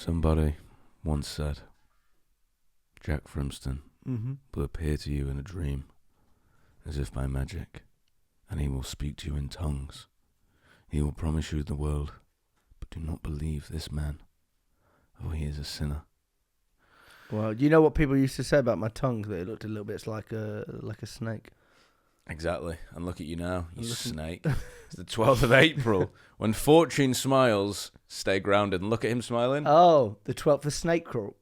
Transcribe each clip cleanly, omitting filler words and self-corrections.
Somebody once said, Jack Frimston will appear to you in a dream as if by magic, and he will speak to you in tongues. He will promise you the world, but do not believe this man, for he is a sinner. Well, you know what people used to say about my tongue? That it looked a little bit like a snake. Exactly. And look at you now, you snake. It's the 12th of April. When fortune smiles, stay grounded. And look at him smiling. Oh, the 12th of snake crawl.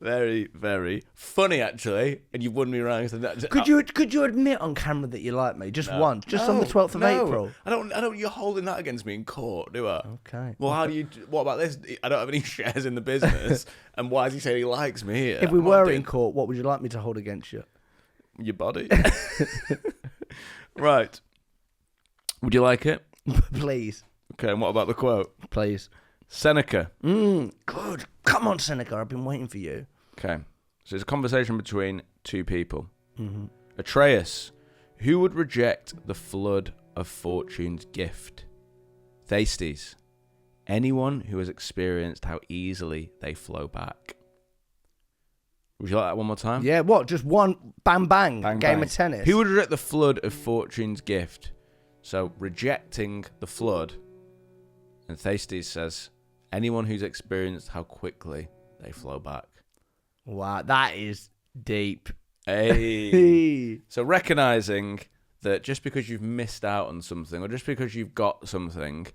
Very, very funny, actually. And you've won me round. Could you admit on camera that you like me? Just once. Just on the 12th of April. I don't. You're holding that against me in court, do I? Okay. Well, how do you? What about this? I don't have any shares in the business. And why does he say he likes me here? If we were in court, what would you like me to hold against you? Your body. Right. Would you like it? Please. Okay, and what about the quote? Please. Seneca. Good. Come on, Seneca. I've been waiting for you. Okay. So it's a conversation between two people. Atreus. Who would reject the flood of fortune's gift? Thystes. Anyone who has experienced how easily they flow back. Would you like that one more time? Yeah, what? Just one bang, bang game bang. of tennis? Who would reject the flood of fortune's gift? So rejecting the flood. And Thystes says, anyone who's experienced how quickly they flow back. Wow, that is deep. Hey. So recognizing that just because you've missed out on something or just because you've got something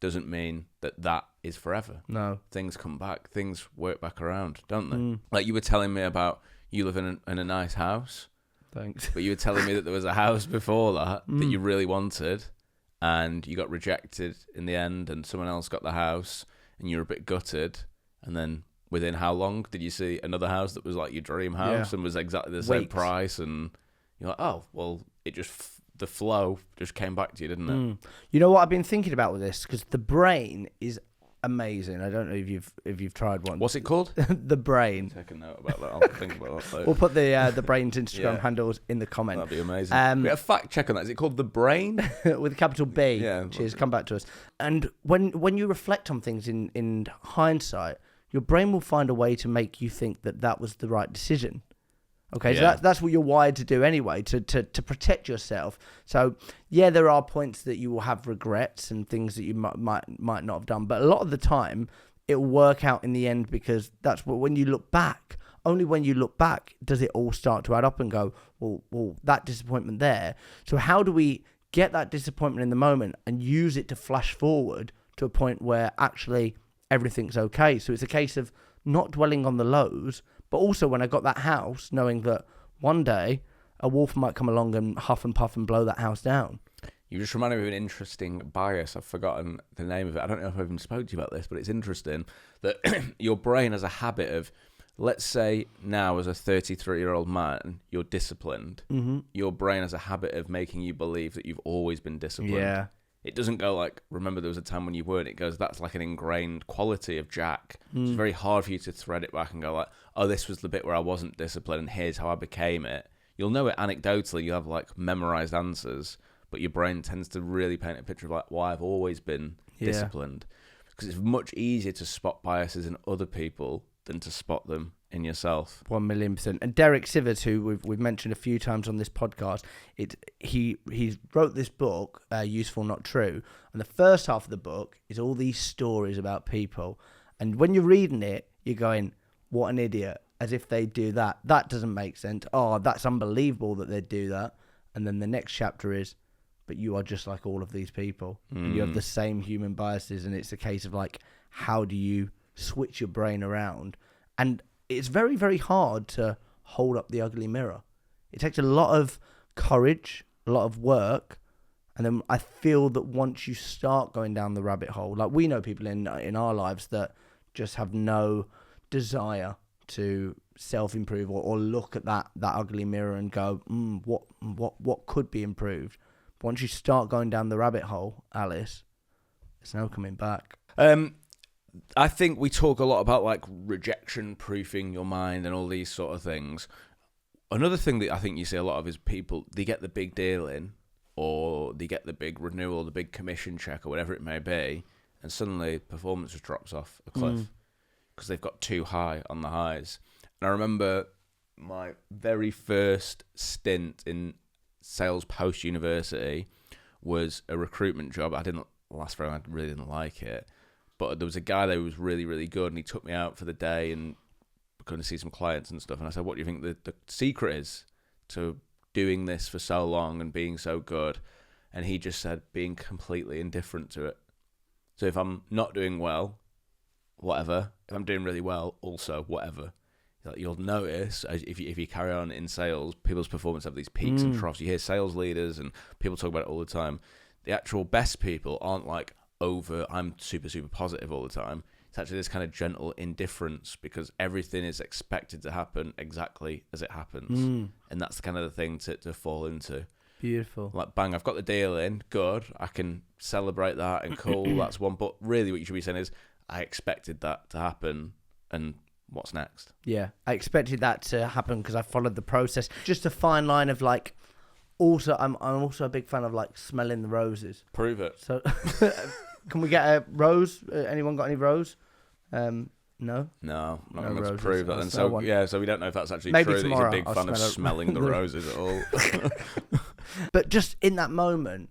doesn't mean that that is forever. No. Things come back. Things work back around, don't they? Like you were telling me about you live in a nice house. Thanks. But you were telling me that there was a house before that you really wanted and you got rejected in the end and someone else got the house and you were a bit gutted. And then within how long did you see another house that was like your dream house and was exactly the same price? And you're like, oh, well, it just... the flow just came back to you, didn't it? You know what I've been thinking about with this? Because the brain is amazing. I don't know if you've tried one. What's it called? The brain. Take a note about that. I'll think about that later. We'll put the brain's Instagram handles in the comment. That'd be amazing. We have a fact check on that. Is it called the brain? With a capital B. Yeah. Cheers. Come back to us. And when you reflect on things in hindsight, your brain will find a way to make you think that was the right decision. Okay, so that's what you're wired to do anyway, to protect yourself. So, yeah, there are points that you will have regrets and things that you might not have done. But a lot of the time, it will work out in the end because that's what, when you look back, only when you look back does it all start to add up and go, well, that disappointment there. So how do we get that disappointment in the moment and use it to flash forward to a point where actually everything's okay? So it's a case of not dwelling on the lows, but also when I got that house, knowing that one day a wolf might come along and huff and puff and blow that house down. You just reminded me of an interesting bias. I've forgotten the name of it. I don't know if I've even spoken to you about this, but it's interesting that your brain has a habit of, let's say now as a 33-year-old man, you're disciplined. Your brain has a habit of making you believe that you've always been disciplined. Yeah. It doesn't go like, remember there was a time when you weren't. It goes, that's like an ingrained quality of Jack. It's very hard for you to thread it back and go like, oh, this was the bit where I wasn't disciplined and here's how I became it. You'll know it anecdotally. You have like memorized answers, but your brain tends to really paint a picture of like, why I've always been disciplined. Because it's much easier to spot biases in other people than to spot them in yourself. 1,000,000%. And Derek Sivers, who we've mentioned a few times on this podcast, he wrote this book, Useful Not True, and the first half of the book is all these stories about people, and when you're reading it, you're going, what an idiot, as if they do that. That doesn't make sense. Oh, that's unbelievable that they'd do that. And then the next chapter is, but you are just like all of these people, and you have the same human biases, and it's a case of like, how do you switch your brain around? And it's very, very hard to hold up the ugly mirror. It takes a lot of courage, a lot of work, and then I feel that once you start going down the rabbit hole, like we know people in our lives that just have no desire to self-improve or look at that ugly mirror and go, what could be improved? But once you start going down the rabbit hole, Alice, there's no coming back. I think we talk a lot about like rejection proofing your mind and all these sort of things. Another thing that I think you see a lot of is people, they get the big deal in or they get the big renewal, the big commission check, or whatever it may be, and suddenly performance just drops off a cliff because they've got too high on the highs. And I remember my very first stint in sales post-university was a recruitment job. I didn't last very long. I really didn't like it. But there was a guy there who was really, really good, and he took me out for the day and we're going to see some clients and stuff. And I said, what do you think the secret is to doing this for so long and being so good? And he just said, being completely indifferent to it. So if I'm not doing well, whatever. If I'm doing really well, also whatever. You'll notice if you carry on in sales, people's performance have these peaks and troughs. You hear sales leaders and people talk about it all the time. The actual best people aren't like I'm super, super positive all the time. It's actually this kind of gentle indifference because everything is expected to happen exactly as it happens. And that's the kind of the thing to fall into. Beautiful. Like, bang, I've got the deal in. Good. I can celebrate that and cool. That's one. But really what you should be saying is, I expected that to happen and what's next? Yeah, I expected that to happen because I followed the process. Just a fine line of like, also, I'm also a big fan of like smelling the roses. Prove it. So, can we get a rose? Anyone got any rose? No. No, I'm not No going to roses. prove that. And so, yeah, so we don't know if that's actually Maybe true. tomorrow That he's a big fan of smelling the roses at all. But just in that moment,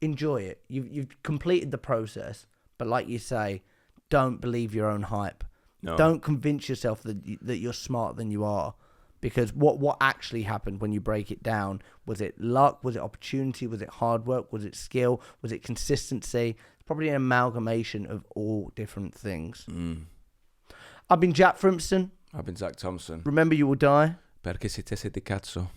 enjoy it. You've completed the process, but like you say, don't believe your own hype. No. Don't convince yourself that you're smarter than you are, because what actually happened when you break it down? Was it luck? Was it opportunity? Was it hard work? Was it skill? Was it consistency? It's probably an amalgamation of all different things. I've been Jack Frimpson. I've been Zach Thompson. Remember, you will die. Perché siete di cazzo.